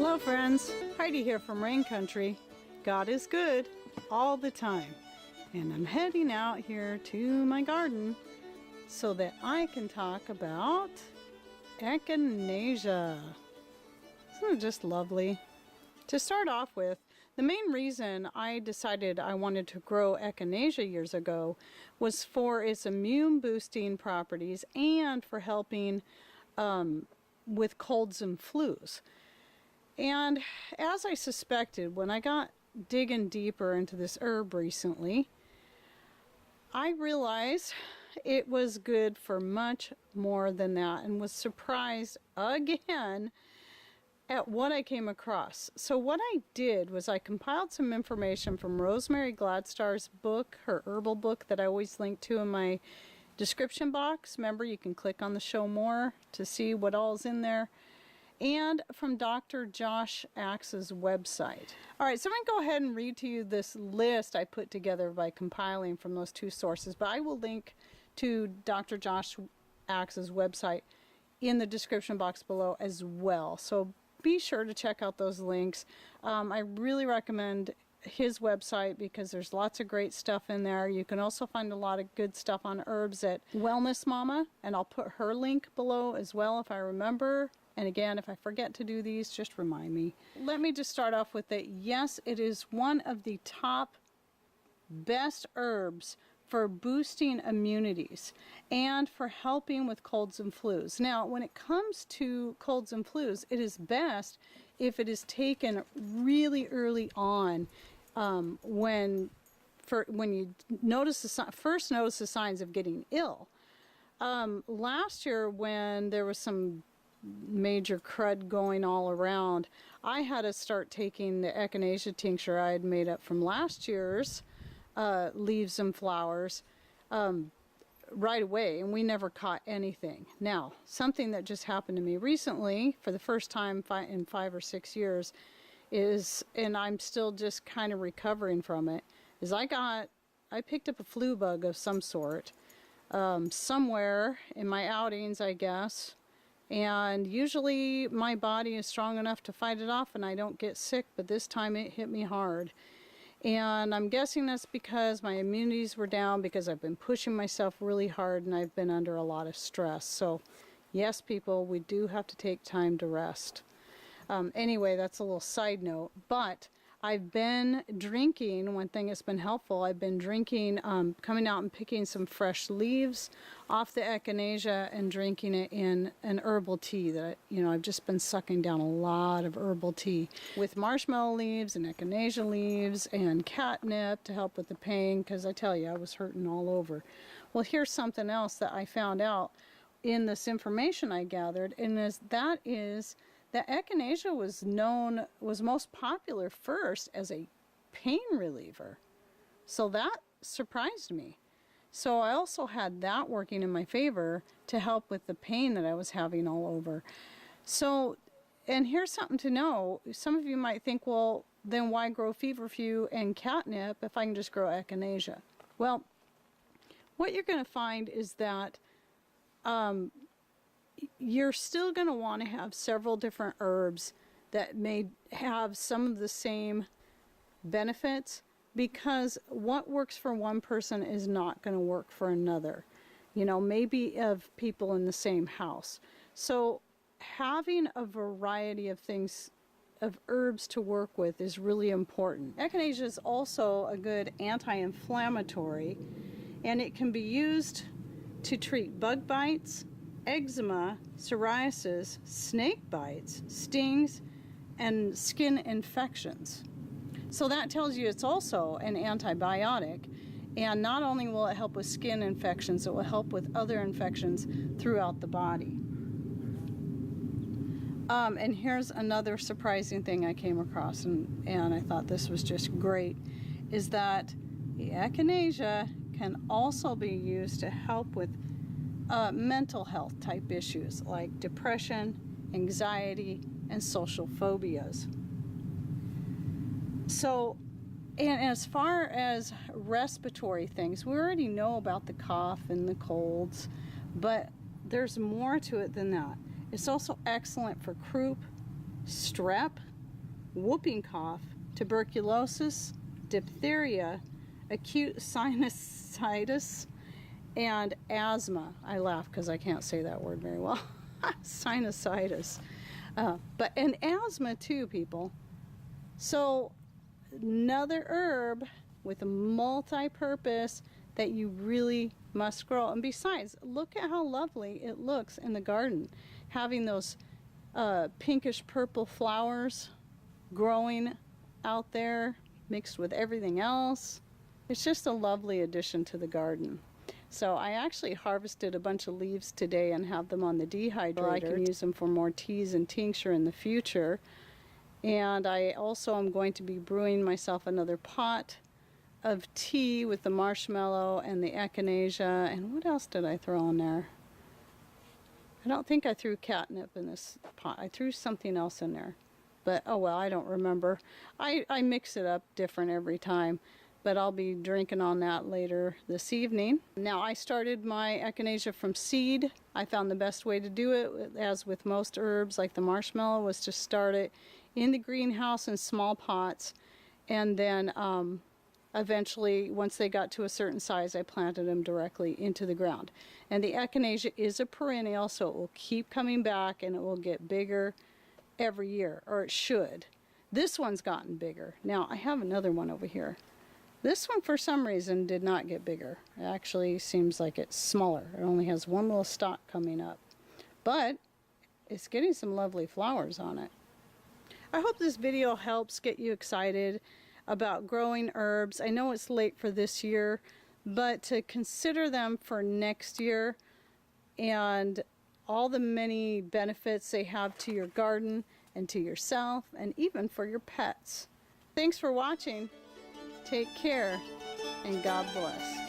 Hello friends, Heidi here from Rain Country. God is good all the time. And I'm heading out here to my garden so that I can talk about Echinacea. Isn't it just lovely? To start off with, the main reason I decided I wanted to grow Echinacea years ago was for its immune boosting properties and for helping with colds and flus. And as I suspected, when I got digging deeper into this herb recently, I realized it was good for much more than that and was surprised again at what I came across. So what I did was I compiled some information from Rosemary Gladstar's book, her herbal book that I always link to in my description box. Remember, you can click on the show more to see what all is in there. And from Dr. Josh Axe's website. Alright, so I'm going to go ahead and read to you this list I put together by compiling from those two sources, but I will link to Dr. Josh Axe's website in the description box below as well. So be sure to check out those links. I really recommend his website because there's lots of great stuff in there. You can also find a lot of good stuff on herbs at Wellness Mama, and I'll put her link below as well if I remember. And again, if I forget to do these, just remind me. Let me just start off with that. Yes, it is one of the top best herbs for boosting immunities and for helping with colds and flus. Now, when it comes to colds and flus, it is best if it is taken really early on, when you first notice the signs of getting ill. Last year, when there was some major crud going all around, I had to start taking the Echinacea tincture I had made up from last year's leaves and flowers right away, and we never caught anything. Now, something that just happened to me recently for the first time in 5 or 6 years is, and I'm still just kind of recovering from it, is I picked up a flu bug of some sort somewhere in my outings, I guess. And usually my body is strong enough to fight it off and I don't get sick, but this time it hit me hard. And I'm guessing that's because my immunities were down because I've been pushing myself really hard and I've been under a lot of stress. So yes, people, we do have to take time to rest. Anyway, that's a little side note, but I've been drinking, one thing that's been helpful, I've been drinking, coming out and picking some fresh leaves off the Echinacea and drinking it in an herbal tea that, I've just been sucking down a lot of herbal tea with marshmallow leaves and Echinacea leaves and catnip to help with the pain, because I tell you, I was hurting all over. Well, here's something else that I found out in this information I gathered, and that is that Echinacea was most popular first as a pain reliever. So that surprised me. So I also had that working in my favor to help with the pain that I was having all over. So, and here's something to know. Some of you might think, well, then why grow feverfew and catnip if I can just grow Echinacea? Well, what you're going to find is that you're still going to want to have several different herbs that may have some of the same benefits, because what works for one person is not going to work for another. Maybe of people in the same house. So having a variety of things, of herbs to work with, is really important. Echinacea is also a good anti-inflammatory, and it can be used to treat bug bites, eczema, psoriasis, snake bites, stings, and skin infections. So that tells you it's also an antibiotic, and not only will it help with skin infections, it will help with other infections throughout the body. And here's another surprising thing I came across, and I thought this was just great, is that the Echinacea can also be used to help with mental health type issues like depression, anxiety, and social phobias. So, and as far as respiratory things, we already know about the cough and the colds, but there's more to it than that. It's also excellent for croup, strep, whooping cough, tuberculosis, diphtheria, acute sinusitis, and asthma. I laugh because I can't say that word very well. Sinusitis. And asthma too, people. So another herb with a multi-purpose that you really must grow. And besides, look at how lovely it looks in the garden, having those pinkish purple flowers growing out there mixed with everything else. It's just a lovely addition to the garden. So I actually harvested a bunch of leaves today and have them on the dehydrator. I can use them for more teas and tincture in the future. And I also am going to be brewing myself another pot of tea with the marshmallow and the echinacea. And what else did I throw in there? I don't think I threw catnip in this pot. I threw something else in there. But oh well, I don't remember. I mix it up different every time. But I'll be drinking on that later this evening. Now I started my echinacea from seed. I found the best way to do it, as with most herbs like the marshmallow, was to start it in the greenhouse in small pots, and then eventually, once they got to a certain size, I planted them directly into the ground. And the echinacea is a perennial, so it will keep coming back and it will get bigger every year, or it should. This one's gotten bigger. Now I have another one over here. This one, for some reason, did not get bigger. It actually seems like it's smaller. It only has one little stalk coming up. But it's getting some lovely flowers on it. I hope this video helps get you excited about growing herbs. I know it's late for this year, but to consider them for next year and all the many benefits they have to your garden and to yourself and even for your pets. Thanks for watching. Take care, and God bless.